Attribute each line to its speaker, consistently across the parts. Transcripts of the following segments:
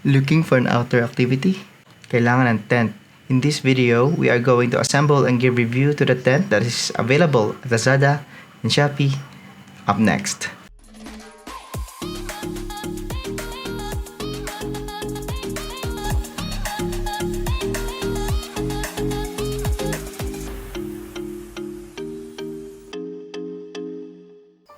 Speaker 1: Looking for an outdoor activity? Kailangan ng tent. In this video, we are going to assemble and give review to the tent that is available at Lazada and Shopee. Up next.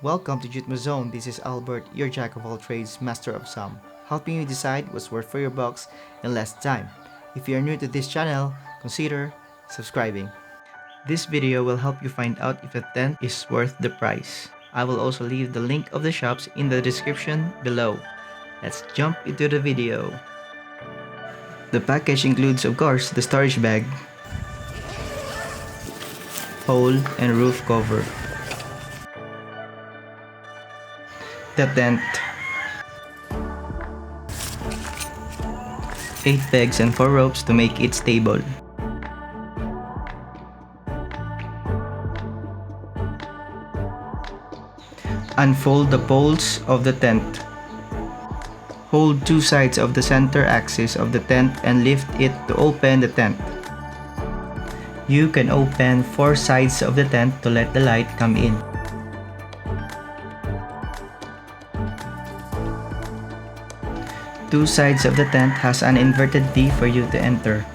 Speaker 1: Welcome to JOATMOS Zone. This is Albert, your jack of all trades, master of some, helping you decide what's worth for your bucks in less time. If you are new to this channel, consider subscribing. This video will help you find out if a tent is worth the price. I will also leave the link of the shops in the description below. Let's jump into the video. The package includes, of course, the storage bag, pole, and roof cover. The tent, 8 pegs and 4 ropes to make it stable. Unfold the poles of the tent. Hold 2 sides of the center axis of the tent and lift it to open the tent. You can open 4 sides of the tent to let the light come in. Two sides of the tent has an inverted D for you to enter.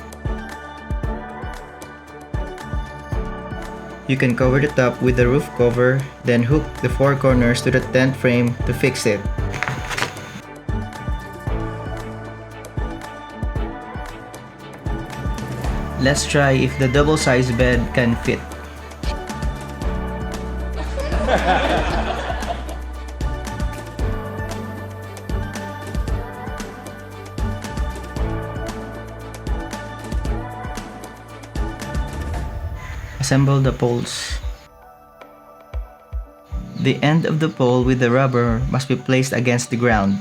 Speaker 1: You can cover the top with the roof cover, then hook the 4 corners to the tent frame to fix it. Let's try if the double-sized bed can fit. Assemble the poles. The end of the pole with the rubber must be placed against the ground.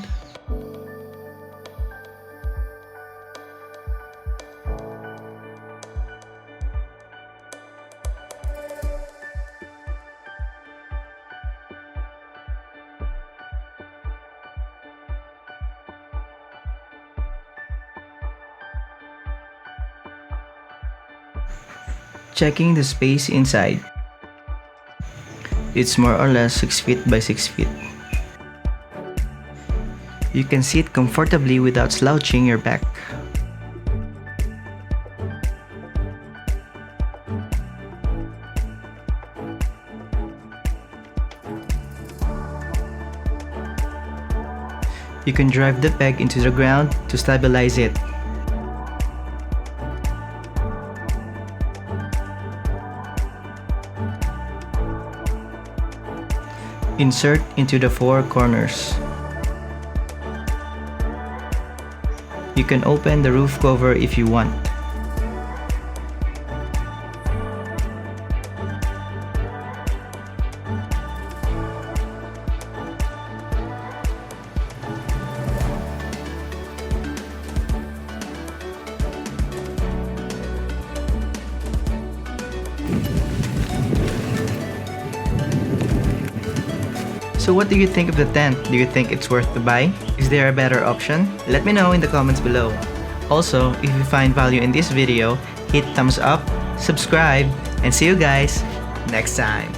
Speaker 1: Checking the space inside. It's more or less 6 feet by 6 feet. You can sit comfortably without slouching your back. You can drive the peg into the ground to stabilize it. Insert into the 4 corners. You can open the roof cover if you want. So what do you think of the tent? Do you think it's worth to buy? Is there a better option? Let me know in the comments below. Also, if you find value in this video, hit thumbs up, subscribe, and see you guys next time.